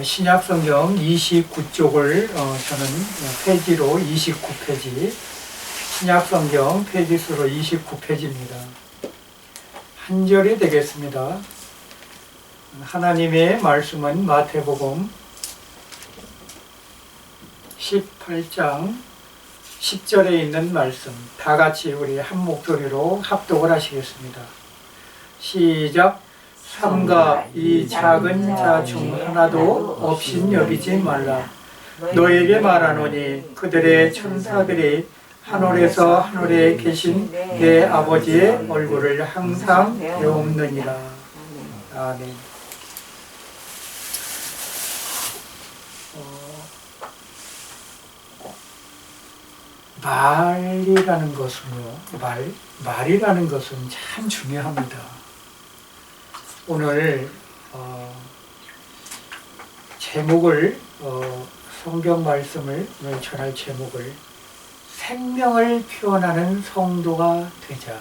신약성경 29쪽을 저는 페이지로 29페이지, 신약성경 페이지수로 29페이지입니다. 한 절이 되겠습니다. 하나님의 말씀은 마태복음 18장 10절에 있는 말씀, 다 같이 우리 한 목소리로 합독을 하시겠습니다. 시작. 삼가 이 작은 자 중 하나도 없인 여기지 말라. 너에게 말하노니 그들의 천사들이 하늘에서 하늘에 계신 내 아버지의 얼굴을 항상 배움느니라. 아멘. 말이라는 것은요, 말이라는 것은 참 중요합니다. 오늘 제목을 성경 말씀을 오늘 전할 제목을 생명을 표현하는 성도가 되자.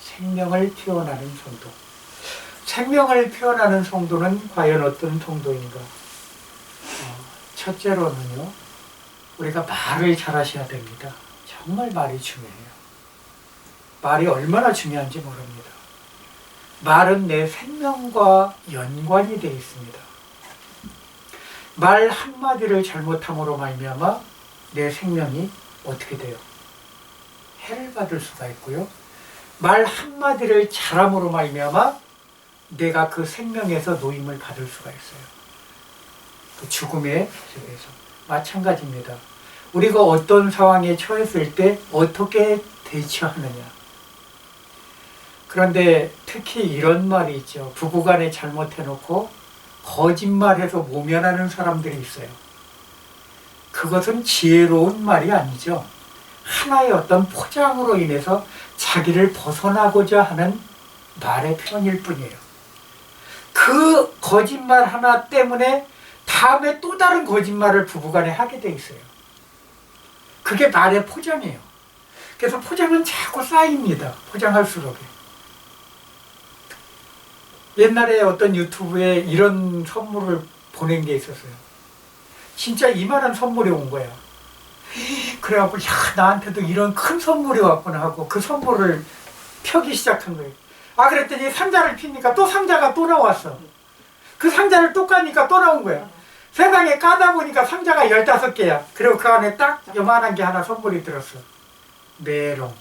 생명을 표현하는 성도. 생명을 표현하는 성도는 과연 어떤 성도인가? 첫째로는요, 우리가 말을 잘하셔야 됩니다. 정말 말이 중요해요. 말이 얼마나 중요한지 모릅니다. 말은 내 생명과 연관이 되어 있습니다. 말 한마디를 잘못함으로 말미암아 내 생명이 어떻게 돼요? 해를 받을 수가 있고요. 말 한마디를 잘함으로 말미암아 내가 그 생명에서 노임을 받을 수가 있어요. 그 죽음의 속에서. 마찬가지입니다. 우리가 어떤 상황에 처했을 때 어떻게 대처하느냐. 그런데 특히 이런 말이 있죠. 부부간에 잘못해놓고 거짓말해서 모면하는 사람들이 있어요. 그것은 지혜로운 말이 아니죠. 하나의 어떤 포장으로 인해서 자기를 벗어나고자 하는 말의 표현일 뿐이에요. 그 거짓말 하나 때문에 다음에 또 다른 거짓말을 부부간에 하게 돼 있어요. 그게 말의 포장이에요. 그래서 포장은 자꾸 쌓입니다. 포장할수록. 옛날에 어떤 유튜브에 이런 선물을 보낸 게 있었어요. 진짜 이만한 선물이 온 거야. 그래갖고 야, 나한테도 이런 큰 선물이 왔구나 하고 그 선물을 펴기 시작한 거예요. 그랬더니 상자를 피니까 또 상자가 또 나왔어. 그 상자를 또 까니까 또 나온 거야. 세상에 까다 보니까 상자가 15개야. 그리고 그 안에 딱 요만한 게 하나 선물이 들었어. 메롱.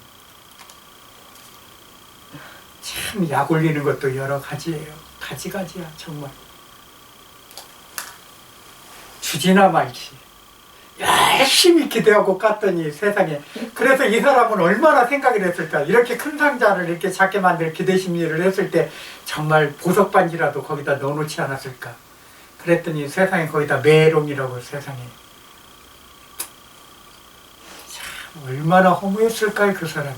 참 약 올리는 것도 여러 가지예요. 가지가지야 정말. 주지나 말지. 열심히 기대하고 깠더니 세상에. 그래서 이 사람은 얼마나 생각을 했을까. 이렇게 큰 상자를 이렇게 작게 만들 기대심리를 했을 때 정말 보석 반지라도 거기다 넣어놓지 않았을까. 그랬더니 세상에 거기다 메롱이라고. 세상에 참 얼마나 허무했을까요. 그 사람이.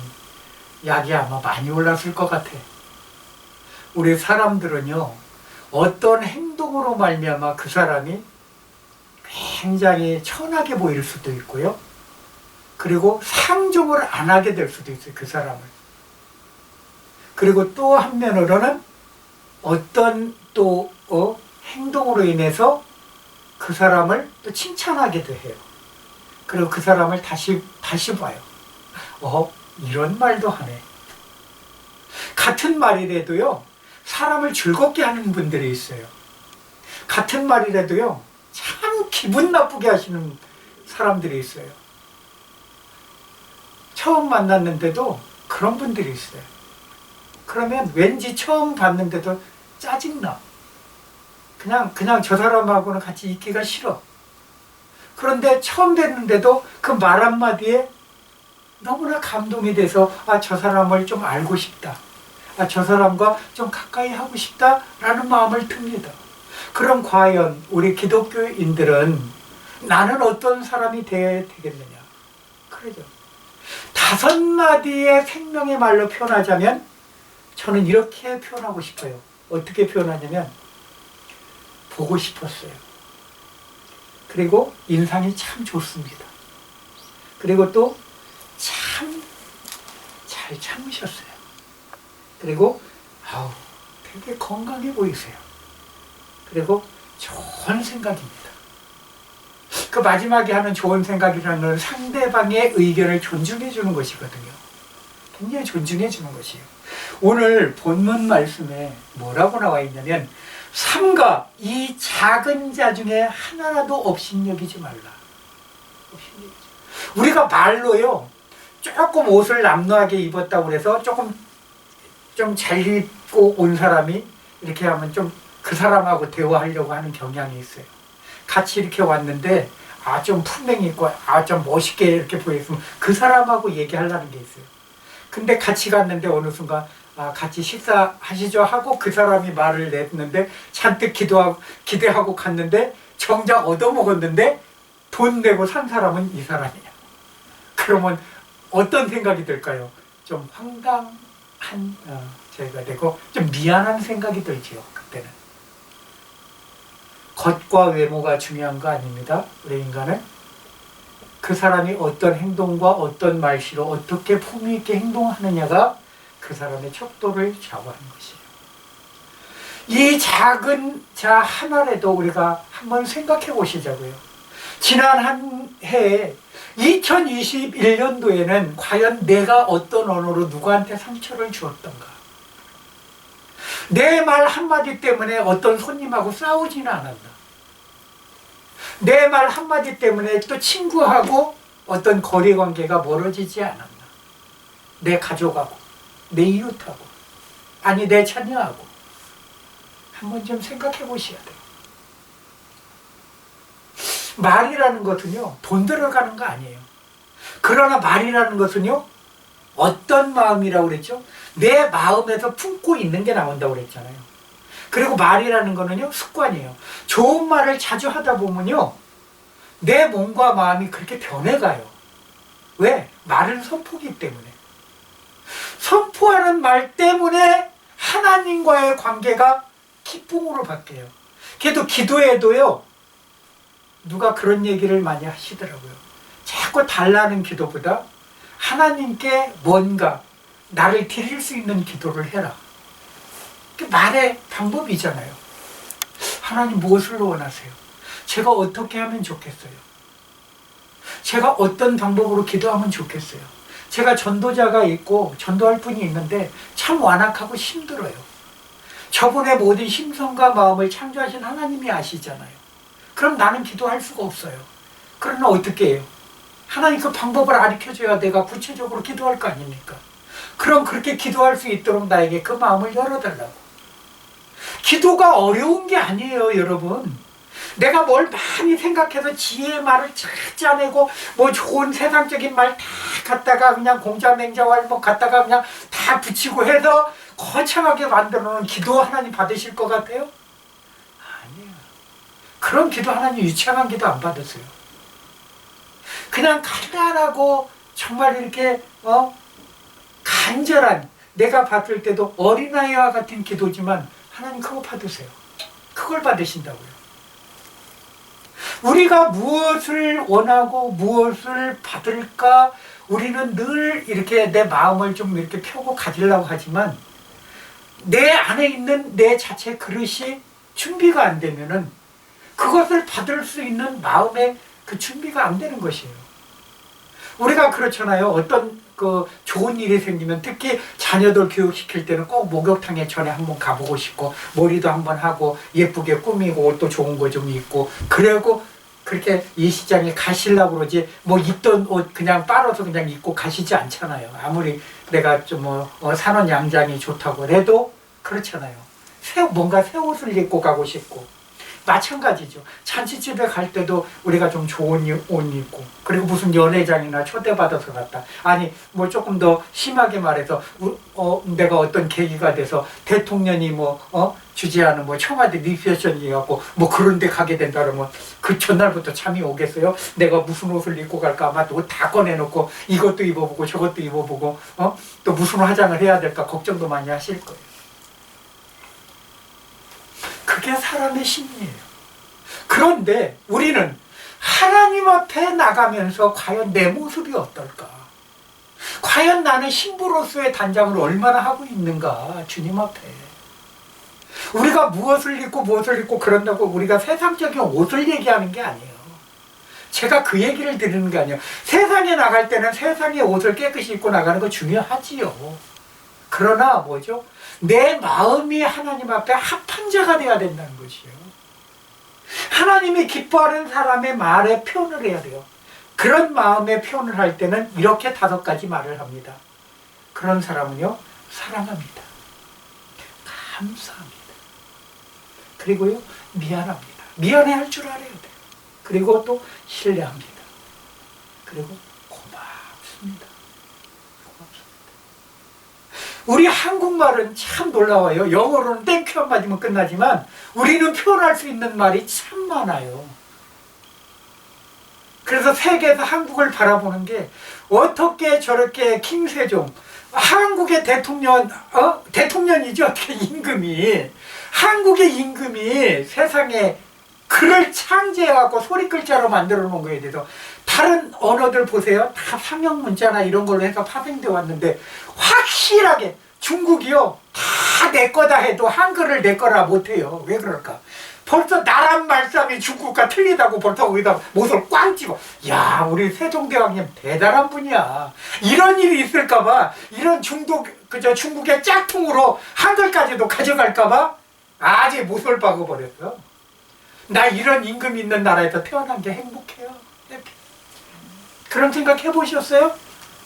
약이 아마 많이 올랐을 것 같아. 우리 사람들은요, 어떤 행동으로 말미암아 그 사람이 굉장히 천하게 보일 수도 있고요. 그리고 상종을 안 하게 될 수도 있어요. 그 사람을. 그리고 또 한면으로는 어떤 또 행동으로 인해서 그 사람을 또 칭찬하기도 해요. 그리고 그 사람을 다시 봐요. 이런 말도 하네. 같은 말이라도요, 사람을 즐겁게 하는 분들이 있어요. 같은 말이라도요, 참 기분 나쁘게 하시는 사람들이 있어요. 처음 만났는데도 그런 분들이 있어요. 그러면 왠지 처음 봤는데도 짜증나. 그냥 저 사람하고는 같이 있기가 싫어. 그런데 처음 뵀는데도 그 말 한마디에 너무나 감동이 돼서 저 사람을 좀 알고 싶다. 저 사람과 좀 가까이 하고 싶다라는 마음을 듭니다. 그럼 과연 우리 기독교인들은 나는 어떤 사람이 되어야 되겠느냐? 그러죠. 5마디의 생명의 말로 표현하자면 저는 이렇게 표현하고 싶어요. 어떻게 표현하냐면 보고 싶었어요. 그리고 인상이 참 좋습니다. 그리고 또 참 잘 참으셨어요. 그리고 아우 되게 건강해 보이세요. 그리고 좋은 생각입니다. 그 마지막에 하는 좋은 생각이라는 건 상대방의 의견을 존중해 주는 것이거든요. 굉장히 존중해 주는 것이에요. 오늘 본문 말씀에 뭐라고 나와 있냐면 삼가 이 작은 자 중에 하나라도 업신여기지 말라. 우리가 말로요 조금 옷을 남루하게 입었다고 해서 조금 좀 잘 입고 온 사람이 이렇게 하면 좀 그 사람하고 대화하려고 하는 경향이 있어요. 같이 이렇게 왔는데 좀 품행이 있고 좀 멋있게 이렇게 보였으면 그 사람하고 얘기하려는 게 있어요. 근데 같이 갔는데 어느 순간 같이 식사하시죠 하고 그 사람이 말을 냈는데 잔뜩 기대하고 갔는데 정작 얻어먹었는데 돈 내고 산 사람은 이 사람이야. 그러면 어떤 생각이 들까요? 좀 황당한 죄가 되고 좀 미안한 생각이 들지요. 그때는. 겉과 외모가 중요한 거 아닙니다. 우리 인간은. 그 사람이 어떤 행동과 어떤 말씨로 어떻게 품위 있게 행동하느냐가 그 사람의 척도를 좌우하는 것이에요. 이 작은 자 하나라도 우리가 한번 생각해 보시자고요. 지난 한 해에 2021년도에는 과연 내가 어떤 언어로 누구한테 상처를 주었던가? 내 말 한마디 때문에 어떤 손님하고 싸우지는 않았나? 내 말 한마디 때문에 또 친구하고 어떤 거리관계가 멀어지지 않았나? 내 가족하고, 내 이웃하고, 아니 내 자녀하고 한번 좀 생각해 보셔야 돼요. 말이라는 것은요 돈 들어가는 거 아니에요. 그러나 말이라는 것은요 어떤 마음이라고 그랬죠? 내 마음에서 품고 있는 게 나온다고 그랬잖아요. 그리고 말이라는 거는요 습관이에요. 좋은 말을 자주 하다 보면요 내 몸과 마음이 그렇게 변해가요. 왜? 말을 선포하기 때문에. 선포하는 말 때문에 하나님과의 관계가 기쁨으로 바뀌어요. 그래도 기도에도요 누가 그런 얘기를 많이 하시더라고요. 자꾸 달라는 기도보다 하나님께 뭔가 나를 드릴 수 있는 기도를 해라. 그게 말의 방법이잖아요. 하나님 무엇을 원하세요? 제가 어떻게 하면 좋겠어요? 제가 어떤 방법으로 기도하면 좋겠어요? 제가 전도자가 있고 전도할 분이 있는데 참 완악하고 힘들어요. 저분의 모든 심성과 마음을 창조하신 하나님이 아시잖아요. 그럼 나는 기도할 수가 없어요. 그러나 어떻게 해요? 하나님 그 방법을 가르쳐줘야 내가 구체적으로 기도할 거 아닙니까? 그럼 그렇게 기도할 수 있도록 나에게 그 마음을 열어달라고. 기도가 어려운 게 아니에요, 여러분. 내가 뭘 많이 생각해서 지혜의 말을 쫙 짜내고 뭐 좋은 세상적인 말 다 갖다가 그냥 공자맹자왈 뭐 갖다가 그냥 다 붙이고 해서 거창하게 만들어 놓은 기도 하나님 받으실 것 같아요? 아니에요. 그런 기도 하나님 유창한 기도 안 받으세요. 그냥 간단하고 정말 이렇게 간절한, 내가 봤을 때도 어린아이와 같은 기도지만 하나님 그거 받으세요. 그걸 받으신다고요. 우리가 무엇을 원하고 무엇을 받을까 우리는 늘 이렇게 내 마음을 좀 이렇게 펴고 가지려고 하지만 내 안에 있는 내 자체 그릇이 준비가 안 되면은 그것을 받을 수 있는 마음의 그 준비가 안 되는 것이에요. 우리가 그렇잖아요. 어떤 그 좋은 일이 생기면 특히 자녀들 교육시킬 때는 꼭 목욕탕에 전에 한번 가보고 싶고 머리도 한번 하고 예쁘게 꾸미고 옷도 좋은 거 좀 입고 그러고 그렇게 이 시장에 가시려고 그러지 뭐 입던 옷 그냥 빨아서 그냥 입고 가시지 않잖아요. 아무리 내가 좀 산원 양장이 좋다고 해도 그렇잖아요. 뭔가 새 옷을 입고 가고 싶고 마찬가지죠. 잔치집에 갈 때도 우리가 좀 좋은 옷 입고 그리고 무슨 연회장이나 초대받아서 갔다. 아니 뭐 조금 더 심하게 말해서 내가 어떤 계기가 돼서 대통령이 주재하는 청와대 리셉션이 갖고 그런 데 가게 된다 그러면 그 전날부터 잠이 오겠어요? 내가 무슨 옷을 입고 갈까 아마 옷 다 꺼내놓고 이것도 입어보고 저것도 입어보고 또 무슨 화장을 해야 될까 걱정도 많이 하실 거예요. 그게 사람의 심리예요. 그런데 우리는 하나님 앞에 나가면서 과연 내 모습이 어떨까? 과연 나는 신부로서의 단장을 얼마나 하고 있는가? 주님 앞에. 우리가 무엇을 입고 그런다고 우리가 세상적인 옷을 얘기하는 게 아니에요. 제가 그 얘기를 드리는 게 아니에요. 세상에 나갈 때는 세상의 옷을 깨끗이 입고 나가는 거 중요하지요. 그러나 뭐죠? 내 마음이 하나님 앞에 합한 자가 돼야 된다는 것이에요. 하나님이 기뻐하는 사람의 말에 표현을 해야 돼요. 그런 마음의 표현을 할 때는 이렇게 5가지 말을 합니다. 그런 사람은요, 사랑합니다. 감사합니다. 그리고요, 미안합니다. 미안해할 줄 알아야 돼요. 그리고 또 신뢰합니다. 그리고 고맙습니다. 우리 한국말은 참 놀라워요. 영어로는 땡큐 한마디면 끝나지만 우리는 표현할 수 있는 말이 참 많아요. 그래서 세계에서 한국을 바라보는 게 어떻게 저렇게 김세종, 한국의 대통령이죠. 어떻게 임금이, 한국의 임금이 세상에 글을 창제해갖고 소리글자로 만들어 놓은 거에 대해서 다른 언어들 보세요. 다 상형 문자나 이런 걸로 해서 파생되어 왔는데 확실하게 중국이요. 다 내 거다 해도 한글을 내 거라 못해요. 왜 그럴까? 벌써 나란 말씀이 중국과 틀리다고 벌써 거기다 못을 꽝 찍어. 야, 우리 세종대왕님 대단한 분이야. 이런 일이 있을까봐, 이런 중국의 짝퉁으로 한글까지도 가져갈까봐 아직 못을 박아버렸어. 나 이런 임금 있는 나라에서 태어난 게 행복해요. 해피. 그런 생각 해보셨어요?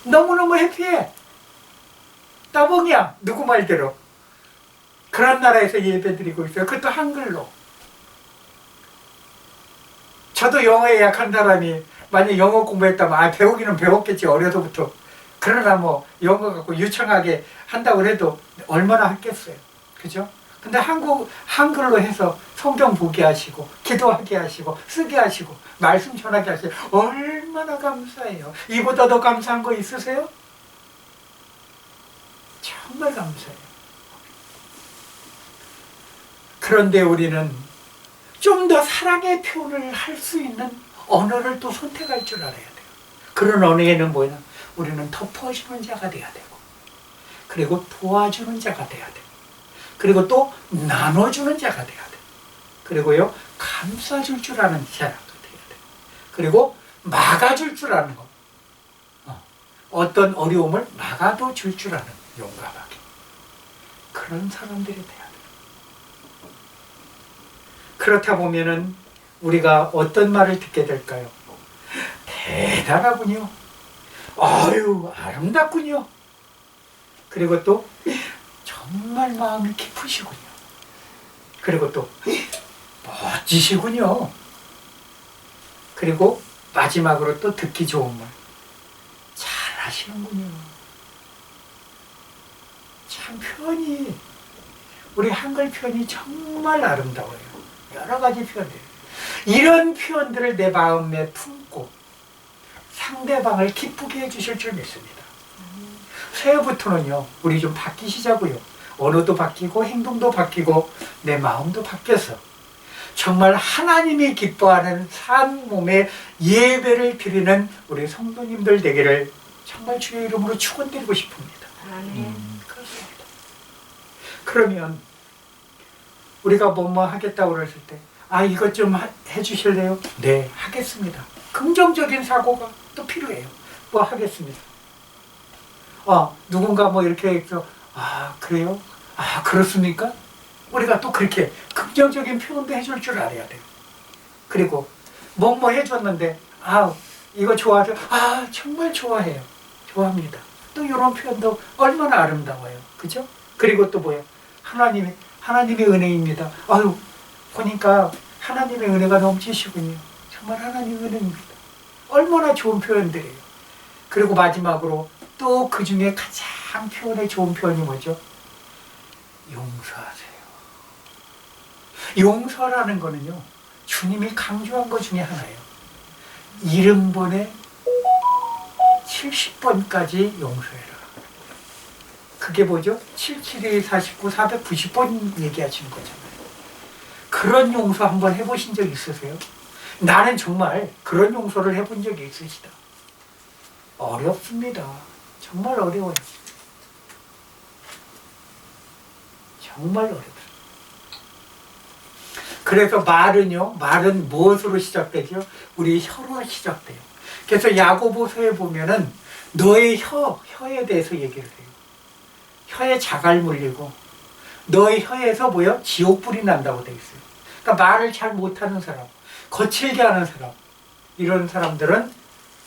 너무너무 해피해. 따봉이야. 누구 말대로. 그런 나라에서 예배드리고 있어요. 그것도 한글로. 저도 영어에 약한 사람이 만약 영어 공부했다면 배우기는 배웠겠지, 어려서부터. 그러나 뭐 영어 갖고 유창하게 한다고 해도 얼마나 했겠어요. 그죠? 근데 한글로 해서 성경 보게 하시고 기도하게 하시고 쓰게 하시고 말씀 전하게 하시고 얼마나 감사해요. 이보다 더 감사한 거 있으세요? 정말 감사해요. 그런데 우리는 좀 더 사랑의 표현을 할 수 있는 언어를 또 선택할 줄 알아야 돼요. 그런 언어에는 뭐냐? 우리는 덮어주는 자가 돼야 되고, 그리고 도와주는 자가 돼야 되고, 그리고 또 나눠주는 자가 돼야 돼요. 그리고요, 감싸줄 줄 아는 자가 돼야 돼요. 그리고 막아줄 줄 아는 거. 어떤 어려움을 막아도 줄 줄 아는, 용감하게. 그런 사람들이 돼야 돼요. 그렇다 보면은 우리가 어떤 말을 듣게 될까요? 대단하군요. 아유, 아름답군요. 그리고 또 정말 마음이 깊으시군요. 그리고 또 멋지시군요. 그리고 마지막으로 또 듣기 좋은 말. 잘하시는군요. 참 표현이, 우리 한글 표현이 정말 아름다워요. 여러 가지 표현들. 이런 표현들을 내 마음에 품고 상대방을 기쁘게 해주실 줄 믿습니다. 새해부터는요, 우리 좀 바뀌시자고요. 언어도 바뀌고 행동도 바뀌고 내 마음도 바뀌어서 정말 하나님이 기뻐하는 산 몸의 예배를 드리는 우리 성도님들 되기를 정말 주의 이름으로 축원드리고 싶습니다. 그렇습니다. 그러면 우리가 뭐뭐 하겠다고 그랬을 때, 이것 좀 해주실래요? 네, 하겠습니다. 긍정적인 사고가 또 필요해요. 뭐 하겠습니다. 누군가 뭐 이렇게 해서, 그래요? 그렇습니까? 우리가 또 그렇게 긍정적인 표현도 해줄 줄 알아야 돼요. 그리고 뭐 해줬는데, 이거 좋아하죠? 정말 좋아해요. 좋아합니다. 또 이런 표현도 얼마나 아름다워요. 그죠? 그리고 또 뭐예요? 하나님의 은혜입니다. 보니까 하나님의 은혜가 넘치시군요. 정말 하나님의 은혜입니다. 얼마나 좋은 표현들이에요. 그리고 마지막으로 또 그 중에 가장 표현에 좋은 표현이 뭐죠? 용서하세요. 용서라는 거는요, 주님이 강조한 것 중에 하나예요. 70번에 70번까지 용서해라. 그게 뭐죠? 7, 7, 2, 49, 490번 얘기하시는 거잖아요. 그 그런 용서 한번 해보신 적 있으세요? 나는 정말 그런 용서를 해본 적이 있으시다. 어렵습니다. 정말 어려워요. 정말 어렵습니다. 그래서 말은 무엇으로 시작되죠? 우리 혀로 시작돼요. 그래서 야고보서에 보면은 너의 혀에 대해서 얘기를 해요. 혀에 자갈 물리고 너의 혀에서 지옥불이 난다고 돼 있어요. 그러니까 말을 잘 못하는 사람, 거칠게 하는 사람, 이런 사람들은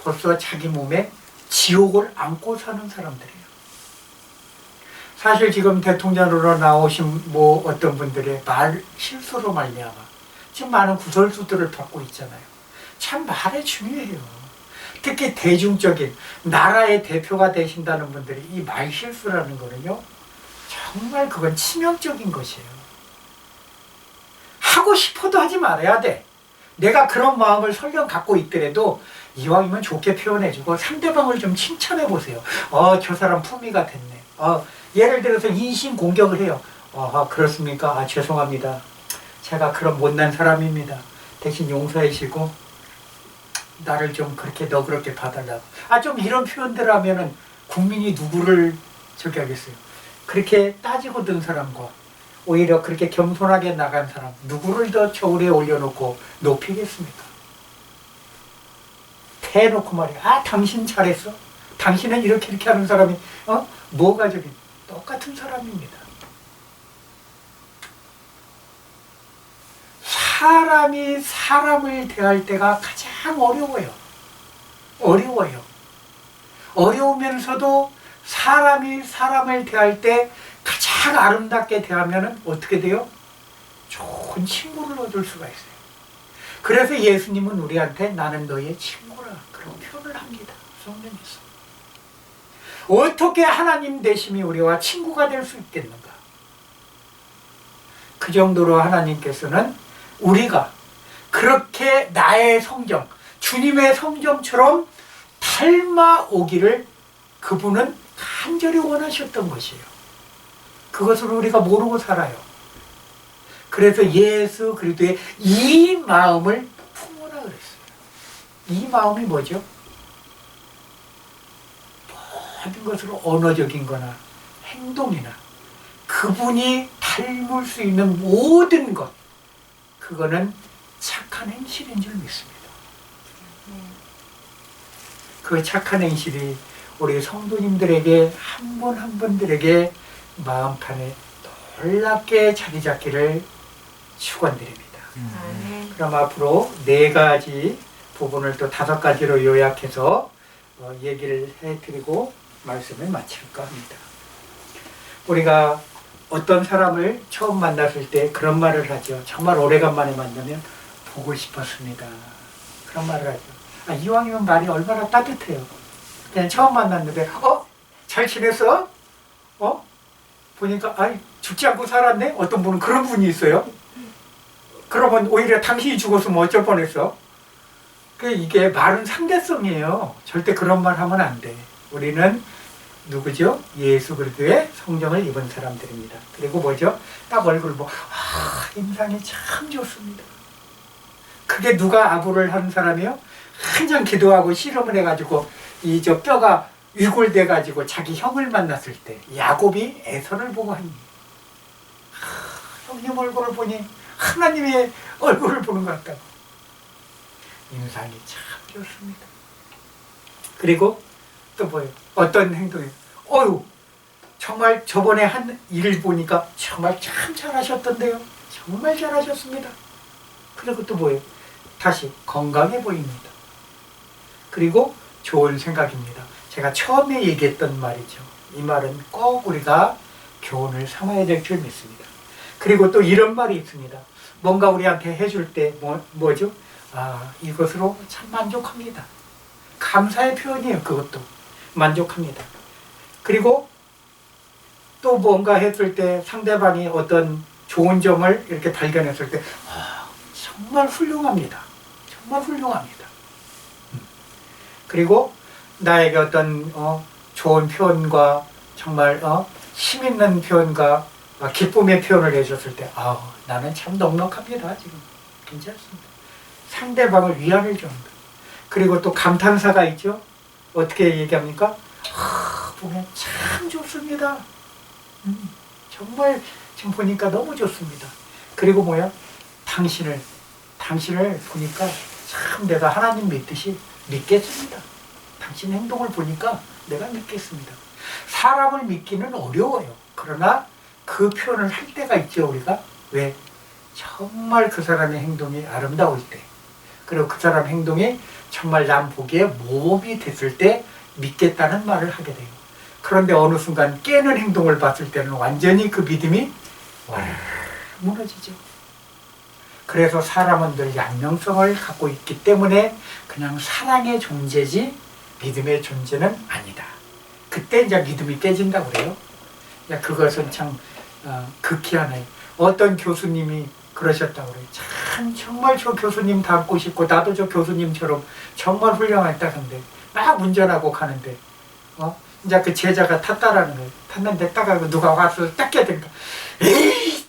벌써 자기 몸에 지옥을 안고 사는 사람들이에요. 사실 지금 대통령으로 나오신 어떤 분들의 말 실수로 말미암아 지금 많은 구설수들을 받고 있잖아요. 참 말이 중요해요. 특히 대중적인 나라의 대표가 되신다는 분들이 이 말 실수라는 거는요, 정말 그건 치명적인 것이에요. 하고 싶어도 하지 말아야 돼. 내가 그런 마음을 설령 갖고 있더라도 이왕이면 좋게 표현해주고 상대방을 좀 칭찬해보세요. 저 사람 품위가 됐네. 예를 들어서 인신공격을 해요. 그렇습니까? 죄송합니다. 제가 그런 못난 사람입니다. 대신 용서해 주시고 나를 좀 그렇게 너그럽게 봐달라고. 좀 이런 표현들 하면은 국민이 누구를 저기 하겠어요. 그렇게 따지고 든 사람과 오히려 그렇게 겸손하게 나간 사람, 누구를 더 저울에 올려놓고 높이겠습니까? 대놓고 말이야. 당신 잘했어. 당신은 이렇게 하는 사람이 뭐가 저기 똑같은 사람입니다. 사람이 사람을 대할 때가 가장 어려워요. 어려우면서도 사람이 사람을 대할 때 가장 아름답게 대하면 어떻게 돼요? 좋은 친구를 얻을 수가 있어요. 그래서 예수님은 우리한테 나는 너의 친구라 그런 표현을 합니다. 성경에서. 어떻게 하나님 되심이 우리와 친구가 될 수 있겠는가? 그 정도로 하나님께서는 우리가 그렇게 나의 성정, 주님의 성정처럼 닮아오기를 그분은 간절히 원하셨던 것이에요. 그것을 우리가 모르고 살아요. 그래서 예수 그리스도의 이 마음을 품으라 그랬어요. 이 마음이 뭐죠? 모든 것으로 언어적인 거나 행동이나 그분이 닮을 수 있는 모든 것, 그거는 착한 행실인 줄 믿습니다. 그 착한 행실이 우리 성도님들에게 한 분 한 분들에게 마음판에 놀랍게 자리 잡기를 축원드립니다. 그럼 앞으로 4가지 부분을 또 5가지로 요약해서 얘기를 해드리고 말씀을 마칠까 합니다. 우리가 어떤 사람을 처음 만났을 때 그런 말을 하죠. 정말 오래간만에 만나면 보고 싶었습니다. 그런 말을 하죠. 이왕이면 말이 얼마나 따뜻해요. 그냥 처음 만났는데 잘 지냈어? 보니까 죽지 않고 살았네? 어떤 분은 그런 분이 있어요. 그러면 오히려 당신이 죽었으면 어쩔 뻔했어? 이게 말은 상대성이에요. 절대 그런 말 하면 안 돼. 우리는 누구죠? 예수 그리스도의 성령을 입은 사람들입니다. 그리고 뭐죠? 딱 얼굴 인상이 참 좋습니다. 그게 누가 아부를 한 사람이요? 한참 기도하고 씨름을 해가지고 뼈가 위골돼가지고 자기 형을 만났을 때 야곱이 에서를 보고 하니 형님 얼굴을 보니 하나님의 얼굴을 보는 것 같다고. 인상이 참 좋습니다. 그리고 또 뭐예요? 어떤 행동이에요? 정말 저번에 한 일을 보니까 정말 참 잘하셨던데요. 정말 잘하셨습니다. 그리고 또 뭐예요? 다시 건강해 보입니다. 그리고 좋은 생각입니다. 제가 처음에 얘기했던 말이죠. 이 말은 꼭 우리가 교훈을 삼아야 될 줄 믿습니다. 그리고 또 이런 말이 있습니다. 뭔가 우리한테 해줄 때 뭐죠? 이것으로 참 만족합니다. 감사의 표현이에요. 그것도 만족합니다. 그리고 또 뭔가 했을 때 상대방이 어떤 좋은 점을 이렇게 발견했을 때 정말 훌륭합니다. 정말 훌륭합니다. 그리고 나에게 어떤 좋은 표현과 정말 힘있는 표현과 기쁨의 표현을 해줬을 때, 나는 참 넉넉합니다. 지금 괜찮습니다. 상대방을 위안을 줍니다. 그리고 또 감탄사가 있죠. 어떻게 얘기합니까? 보면 참 좋습니다. 정말 지금 보니까 너무 좋습니다. 그리고 뭐야? 당신을 보니까 참 내가 하나님 믿듯이 믿겠습니다. 당신 행동을 보니까 내가 믿겠습니다. 사람을 믿기는 어려워요. 그러나 그 표현을 할 때가 있죠, 우리가. 왜? 정말 그 사람의 행동이 아름다울 때, 그리고 그 사람 행동이 정말 남 보기에 모범이 됐을 때 믿겠다는 말을 하게 돼요. 그런데 어느 순간 깨는 행동을 봤을 때는 완전히 그 믿음이 무너지죠. 그래서 사람은 늘 양면성을 갖고 있기 때문에 그냥 사랑의 존재지 믿음의 존재는 아니다. 그때 이제 믿음이 깨진다고 그래요. 그것은 참 극히 하나요. 어떤 교수님이 그러셨다고 그래요. 참 정말 저 교수님 닮고 싶고 나도 저 교수님처럼 정말 훌륭했다는데 막 운전하고 가는데 이제 그 제자가 탔다라는 거예요. 탔는데 딱 하고 누가 와서 딱 깨드니까 에이!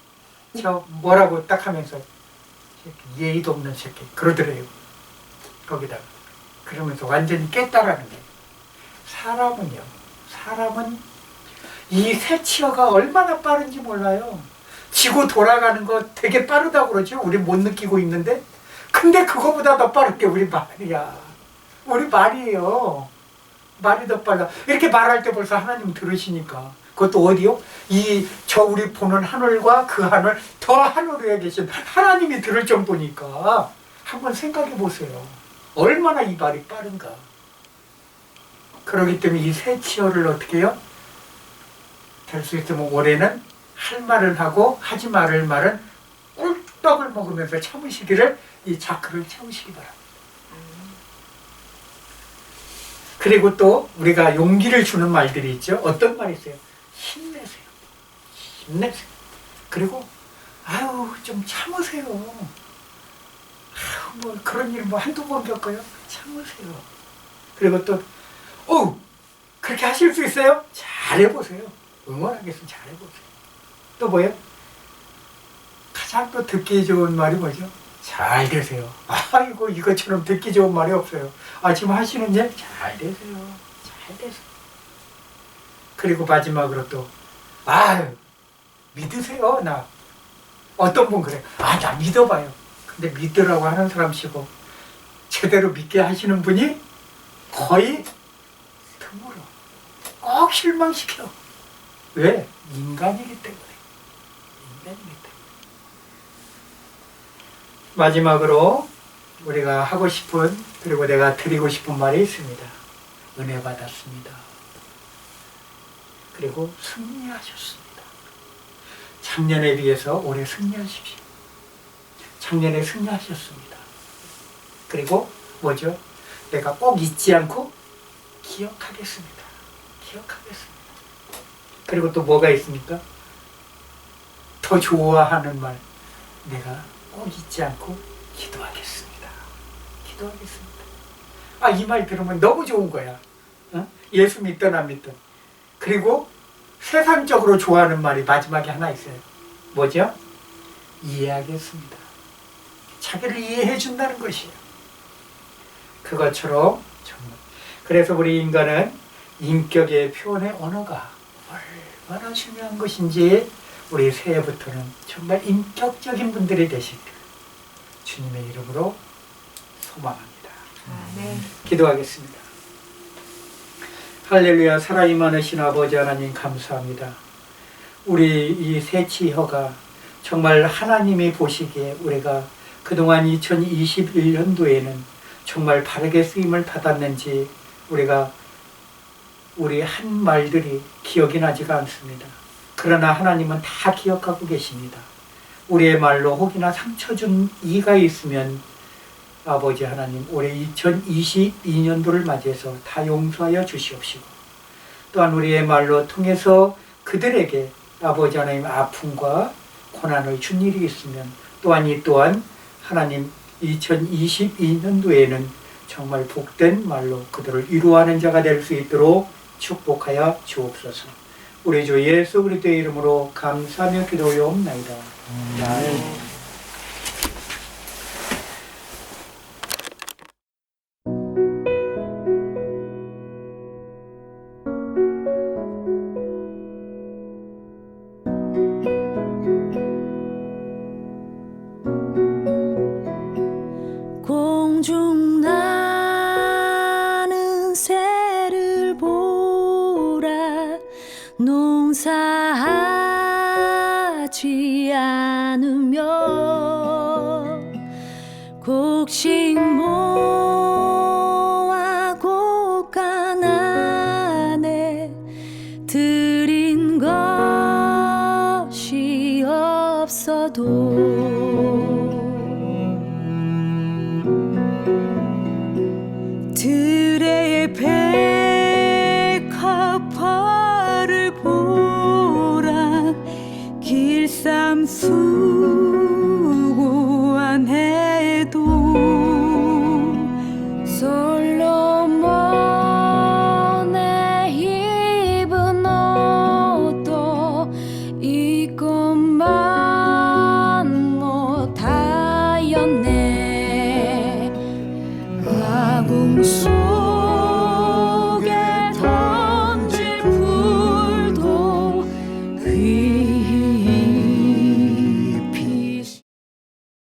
저 뭐라고 딱 하면서 예의도 없는 새끼 그러더래요. 거기다가 그러면서 완전히 깼다라는 거예요. 사람은 이 새치어가 얼마나 빠른지 몰라요. 지구 돌아가는 거 되게 빠르다고 그러죠. 우리 못 느끼고 있는데. 근데 그거보다 더 빠른 게 우리 말이야. 우리 말이에요. 말이 더 빨라. 이렇게 말할 때 벌써 하나님 들으시니까. 그것도 어디요? 저 우리 보는 하늘과 그 하늘, 더 하늘에 계신 하나님이 들을 정도니까 한번 생각해 보세요. 얼마나 이 말이 빠른가. 그렇기 때문에 이 새치어를 어떻게 해요? 될 수 있으면 올해는 할 말을 하고 하지 말을 말은 꿀떡을 먹으면서 참으시기를 이 자크를 채우시기 바랍니다. 그리고 또 우리가 용기를 주는 말들이 있죠. 어떤 말이 있어요? 힘내세요. 힘내세요. 그리고 좀 참으세요. 뭐 그런 일 뭐 한두 번 겪어요. 참으세요. 그리고 또 그렇게 하실 수 있어요? 잘해보세요. 응원하겠으면 잘해보세요. 또 뭐예요? 가장 또 듣기 좋은 말이 뭐죠? 잘 되세요. 아이고 이것처럼 듣기 좋은 말이 없어요. 지금 하시는 일 잘 되세요. 잘 되세요. 그리고 마지막으로 또 믿으세요. 나 어떤 분 그래. 나 믿어봐요. 근데 믿으라고 하는 사람 치고 제대로 믿게 하시는 분이 거의 드물어. 꼭 실망시켜. 왜? 인간이기 때문에. 마지막으로 우리가 하고 싶은, 그리고 내가 드리고 싶은 말이 있습니다. 은혜 받았습니다. 그리고 승리하셨습니다. 작년에 비해서 올해 승리하십시오. 작년에 승리하셨습니다. 그리고 뭐죠? 내가 꼭 잊지 않고 기억하겠습니다. 기억하겠습니다. 그리고 또 뭐가 있습니까? 더 좋아하는 말. 내가 꼭 잊지 않고 기도하겠습니다. 기도하겠습니다. 이 말 들으면 너무 좋은 거야. 예수 믿든 안 믿든. 그리고 세상적으로 좋아하는 말이 마지막에 하나 있어요. 뭐죠? 이해하겠습니다. 자기를 이해해 준다는 것이에요. 그것처럼 정말. 그래서 우리 인간은 인격의 표현의 언어가 얼마나 중요한 것인지 우리 새해부터는 정말 인격적인 분들이 되시길 주님의 이름으로 소망합니다. 네. 기도하겠습니다. 할렐루야. 살아 임하신 아버지 하나님 감사합니다. 우리 이 새치혀가 정말 하나님이 보시기에 우리가 그동안 2021년도에는 정말 바르게 쓰임을 받았는지 우리 한 말들이 기억이 나지가 않습니다. 그러나 하나님은 다 기억하고 계십니다. 우리의 말로 혹이나 상처 준 이가 있으면 아버지 하나님 올해 2022년도를 맞이해서 다 용서하여 주시옵시고, 또한 우리의 말로 통해서 그들에게 아버지 하나님 아픔과 고난을 준 일이 있으면 또한 하나님 2022년도에는 정말 복된 말로 그들을 위로하는 자가 될 수 있도록 축복하여 주옵소서. 우리 주 예수 그리스도의 이름으로 감사하며 기도하옵나이다. 공중 나는 새를 보라 농사하지 않으며 곡식 모아 곡간 안에 들인 것이 없어도 들의 백합화를 보라 길쌈 수고한 해도